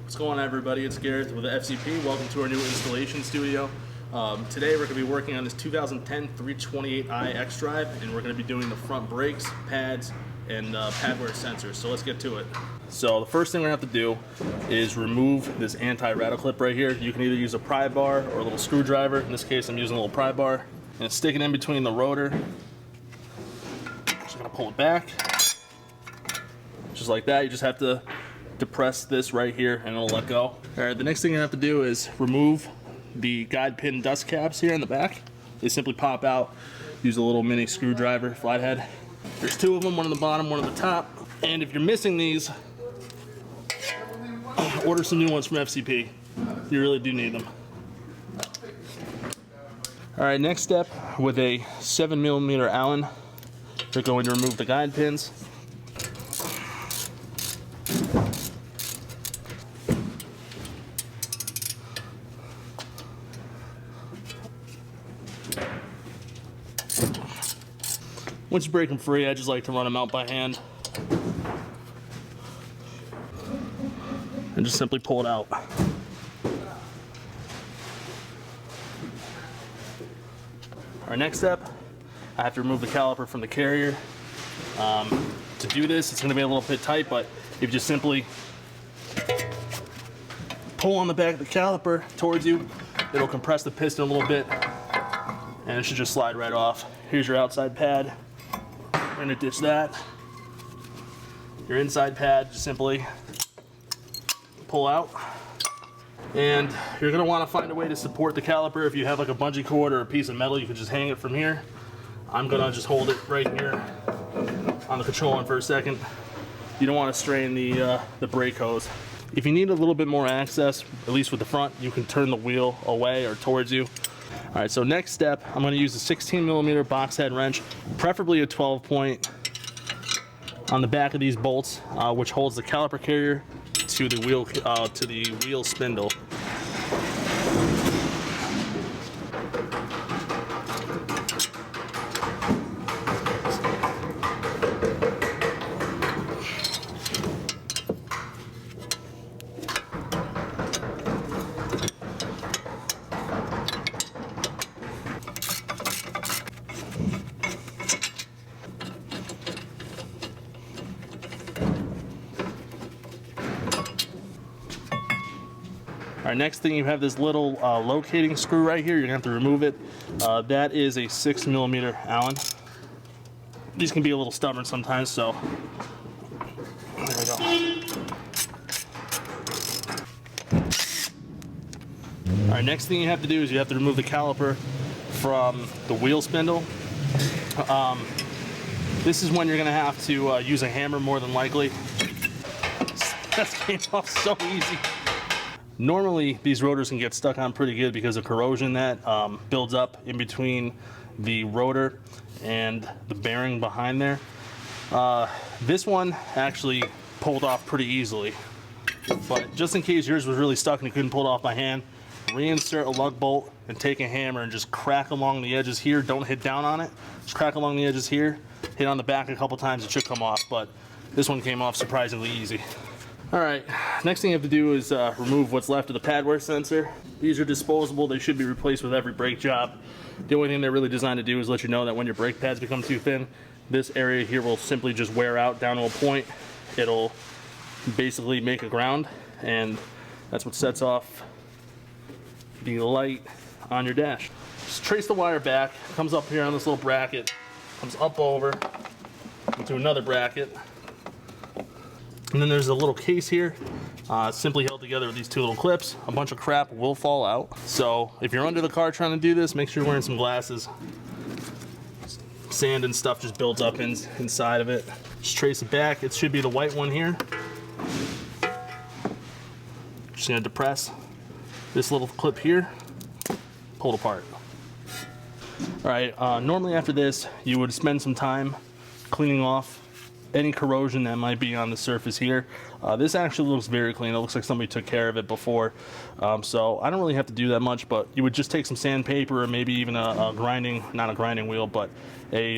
What's going on, everybody? It's Gareth with the FCP. Welcome to our new installation studio. Today we're going to be working on this 2010 328i X drive, and we're going to be doing the front brakes, pads, and pad wear sensors. So let's get to it. So the first thing we're going to have to do is remove this anti-rattle clip right here. You can either use a pry bar or a little screwdriver. In this case, I'm using a little pry bar, and stick it in between the rotor. Just going to pull it back, just like that. You just have to depress this right here and it'll let go. All right, the next thing you have to do is remove the guide pin dust caps here in the back. They simply pop out. Use a little mini screwdriver, flathead. There's two of them, one on the bottom, one on the top. And if you're missing these, order some new ones from FCP. You really do need them. All right, next step, with a 7mm Allen, you're going to remove the guide pins. Once you break them free, I just like to run them out by hand and just simply pull it out. Our next step, I have to remove the caliper from the carrier. To do this, it's going to be a little bit tight, but if you just simply pull on the back of the caliper towards you, it'll compress the piston a little bit and it should just slide right off. Here's your outside pad. We're going to ditch that. Your inside pad, just simply pull out. And you're going to want to find a way to support the caliper. If you have like a bungee cord or a piece of metal, you can just hang it from here. I'm going to just hold it right here on the control arm for a second. You don't want to strain the brake hose. If you need a little bit more access, at least with the front, you can turn the wheel away or towards you. All right, so next step, I'm going to use a 16mm box head wrench, preferably a 12-point, on the back of these bolts, which holds the caliper carrier to the wheel spindle. All right, next thing, you have this little locating screw right here. You're gonna have to remove it. That is a 6mm Allen. These can be a little stubborn sometimes, so there we go. All right, next thing you have to do is you have to remove the caliper from the wheel spindle. This is when you're gonna have to use a hammer more than likely. That came off so easy. Normally, these rotors can get stuck on pretty good because of corrosion that builds up in between the rotor and the bearing behind there. This one actually pulled off pretty easily, but just in case yours was really stuck and you couldn't pull it off by hand, reinsert a lug bolt and take a hammer and just crack along the edges here. Don't hit down on it, just crack along the edges here, hit on the back a couple times, it should come off, but this one came off surprisingly easy. All right, next thing you have to do is remove what's left of the pad wear sensor. These are disposable. They should be replaced with every brake job. The only thing they're really designed to do is let you know that when your brake pads become too thin, this area here will simply just wear out down to a point. It'll basically make a ground, and that's what sets off the light on your dash. Just trace the wire back, comes up here on this little bracket, comes up over into another bracket. And then there's a little case here, simply held together with these two little clips. A bunch of crap will fall out. So if you're under the car trying to do this, make sure you're wearing some glasses. Sand and stuff just builds up inside of it. Just trace it back. It should be the white one here. Just gonna depress this little clip here, pull it apart. All right, normally after this, you would spend some time cleaning off any corrosion that might be on the surface here. This actually looks very clean. It looks like somebody took care of it before. So I don't really have to do that much, but you would just take some sandpaper or maybe even a grinding, not a grinding wheel, but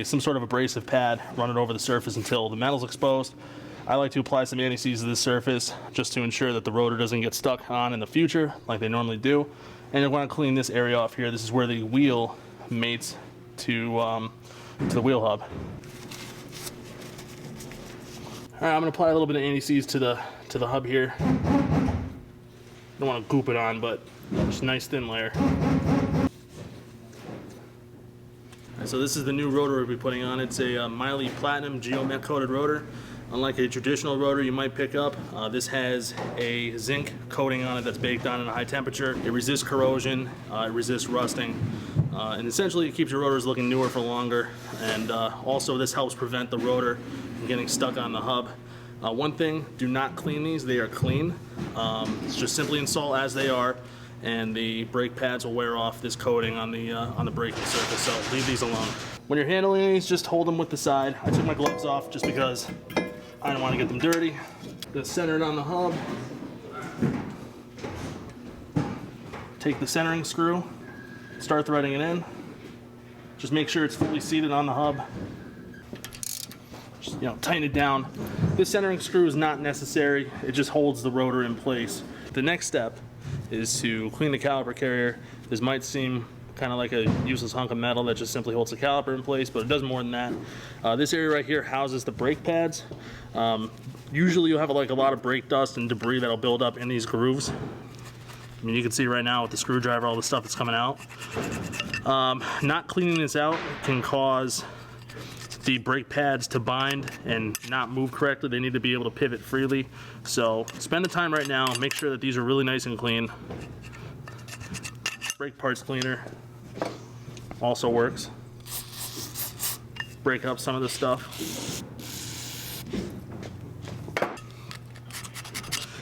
some sort of abrasive pad, run it over the surface until the metal's exposed. I like to apply some anti-seize to this surface just to ensure that the rotor doesn't get stuck on in the future like they normally do. And you're going to clean this area off here. This is where the wheel mates to the wheel hub. All right, I'm going to apply a little bit of anti-seize to the hub here. Don't want to goop it on, but just a nice thin layer. So this is the new rotor we'll be putting on. It's a Miley Platinum geomet coated rotor. Unlike a traditional rotor you might pick up, this has a zinc coating on it that's baked on in a high temperature. It resists corrosion, it resists rusting, and essentially it keeps your rotors looking newer for longer. And also this helps prevent the rotor from getting stuck on the hub. One thing, do not clean these, they are clean. It's just simply install as they are, and the brake pads will wear off this coating on the braking surface, so leave these alone. When you're handling these, just hold them with the side. I took my gloves off just because I don't want to get them dirty. Just center it on the hub. Take the centering screw, start threading it in. Just make sure it's fully seated on the hub. Just, tighten it down. This centering screw is not necessary. It just holds the rotor in place. The next step is to clean the caliper carrier. This might seem kind of like a useless hunk of metal that just simply holds the caliper in place, but it does more than that. This area right here houses the brake pads. Usually you'll have like a lot of brake dust and debris that'll build up in these grooves. I mean, you can see right now with the screwdriver all the stuff that's coming out. Not cleaning this out can cause the brake pads to bind and not move correctly. They need to be able to pivot freely. So spend the time right now, make sure that these are really nice and clean. Brake parts cleaner also works. Break up some of this stuff.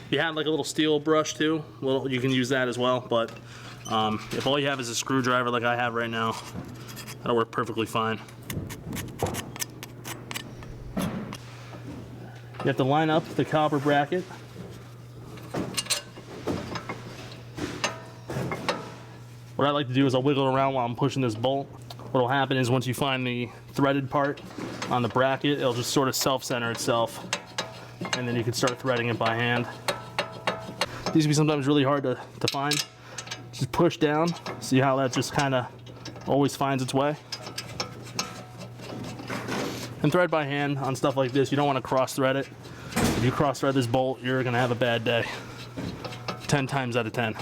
If you had like a little steel brush too, you can use that as well, but if all you have is a screwdriver like I have right now, that'll work perfectly fine. You have to line up the caliper bracket. What I like to do is I'll wiggle it around while I'm pushing this bolt. What will happen is once you find the threaded part on the bracket, it'll just sort of self-center itself, and then you can start threading it by hand. These can be sometimes really hard to find. Just push down, see how that just kind of always finds its way. And thread by hand on stuff like this. You don't want to cross thread it. If you cross thread this bolt, you're going to have a bad day. 10 times out of 10.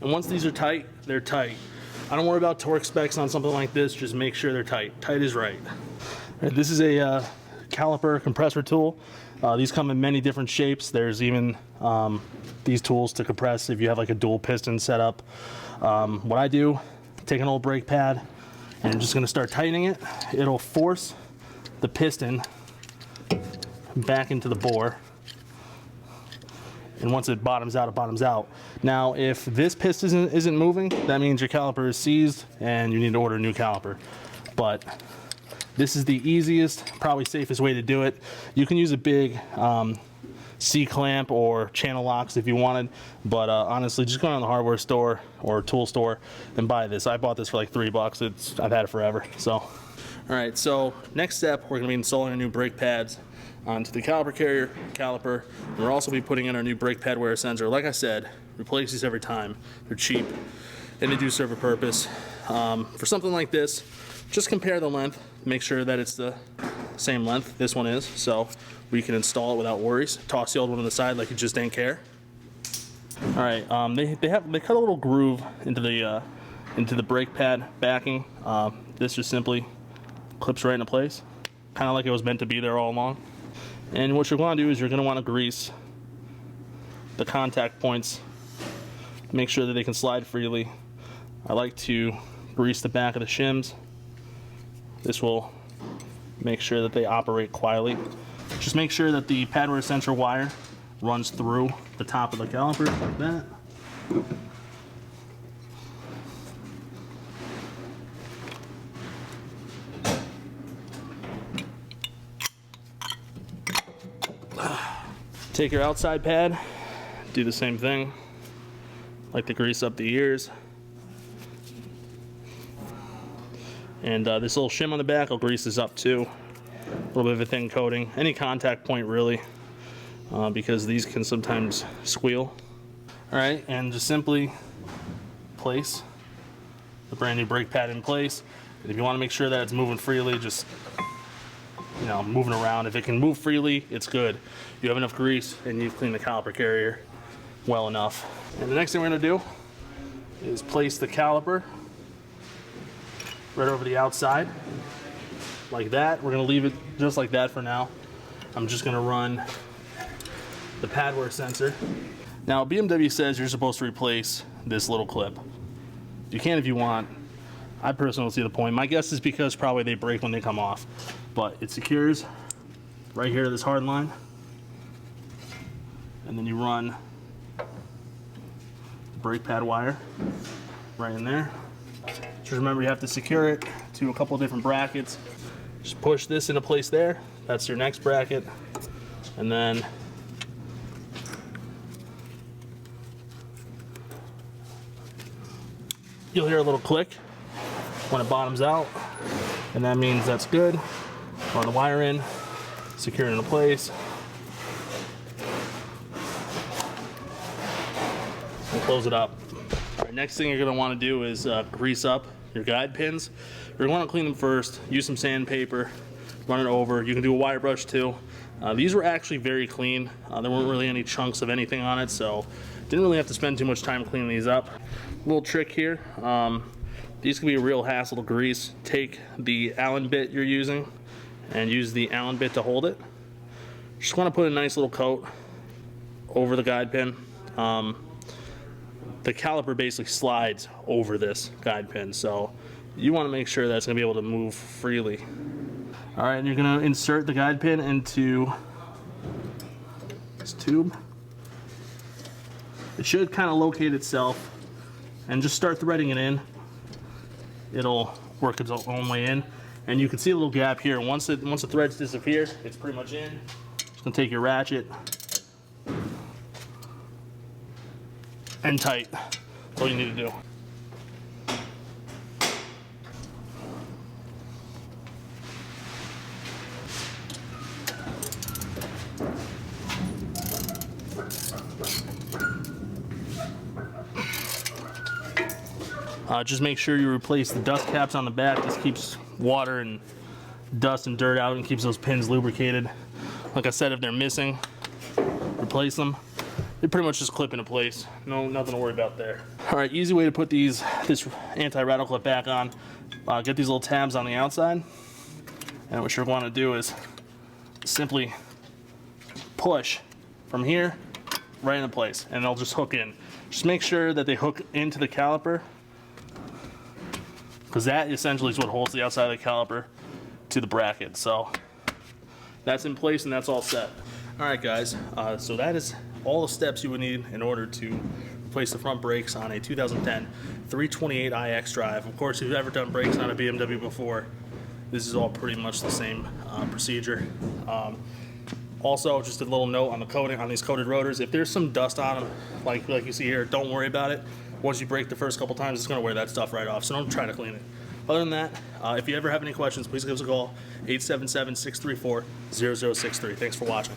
And once these are tight, they're tight. I don't worry about torque specs on something like this, just make sure they're tight. Tight is right. This is a caliper compressor tool. These come in many different shapes. There's even these tools to compress if you have like a dual piston setup. What I do, take an old brake pad and I'm just gonna start tightening it. It'll force the piston back into the bore. And once it bottoms out, it bottoms out. Now, if this piston isn't moving, that means your caliper is seized and you need to order a new caliper. But this is the easiest, probably safest way to do it. You can use a big C-clamp or channel locks if you wanted, but honestly, just go down to the hardware store or tool store and buy this. I bought this for like $3. I've had it forever. So, all right. So next step, we're going to be installing our new brake pads onto the caliper carrier, caliper. And we'll also be putting in our new brake pad wear sensor. Like I said, replace these every time. They're cheap and they do serve a purpose. For something like this, just compare the length, make sure that it's the same length this one is, so we can install it without worries. Toss the old one on the side like you just didn't care. All right, they cut a little groove into the brake pad backing. This just simply clips right into place, kind of like it was meant to be there all along. And what you're going to do is you're going to want to grease the contact points, make sure that they can slide freely. I like to grease the back of the shims. This will make sure that they operate quietly. Just make sure that the pad wear sensor wire runs through the top of the caliper like that. Take your outside pad, do the same thing. Like to grease up the ears. And this little shim on the back, I'll grease this up too. A little bit of a thin coating. Any contact point really, because these can sometimes squeal. All right, and just simply place the brand new brake pad in place. And if you want to make sure that it's moving freely, just, you know, moving around. If it can move freely, it's good. You have enough grease and you've cleaned the caliper carrier well enough. And the next thing we're going to do is place the caliper right over the outside like that. We're going to leave it just like that for now. I'm just going to run the pad wear sensor. Now BMW says you're supposed to replace this little clip. You can if you want. I personally don't see the point. My guess is because probably they break when they come off, but it secures right here to this hard line, and then you run the brake pad wire right in there. Just remember you have to secure it to a couple different brackets. Just push this into place there. That's your next bracket, and then you'll hear a little click when it bottoms out, and that means that's good. Run the wire in, secure it into place, and close it up. All right, next thing you're going to want to do is grease up your guide pins. You're going to want to clean them first. Use some sandpaper, run it over. You can do a wire brush too. These were actually very clean. There weren't really any chunks of anything on it, so didn't really have to spend too much time cleaning these up. Little trick here. These can be a real hassle to grease. Take the Allen bit you're using and use the Allen bit to hold it. Just want to put a nice little coat over the guide pin. The caliper basically slides over this guide pin, so you want to make sure that it's going to be able to move freely. All right, and you're going to insert the guide pin into this tube. It should kind of locate itself, and just start threading it in. It'll work its own way in, and you can see a little gap here. Once the threads disappear, it's pretty much in. Just gonna take your ratchet and tight. That's all you need to do. Just make sure you replace the dust caps on the back. This keeps water and dust and dirt out and keeps those pins lubricated. Like I said, if they're missing, replace them. They pretty much just clip into place. Nothing to worry about there. All right, easy way to put this anti-rattle clip back on. Get these little tabs on the outside, and what you're going to do is simply push from here right into place, and they'll just hook in. Just make sure that they hook into the caliper, because that essentially is what holds the outside of the caliper to the bracket. So that's in place and that's all set. All right, guys, so that is all the steps you would need in order to replace the front brakes on a 2010 328iX drive. Of course, if you've ever done brakes on a BMW before, this is all pretty much the same procedure. Also, just a little note on the coating on these coated rotors. If there's some dust on them, like you see here, don't worry about it. Once you brake the first couple times, it's going to wear that stuff right off, so don't try to clean it. Other than that, if you ever have any questions, please give us a call, 877-634-0063. Thanks for watching.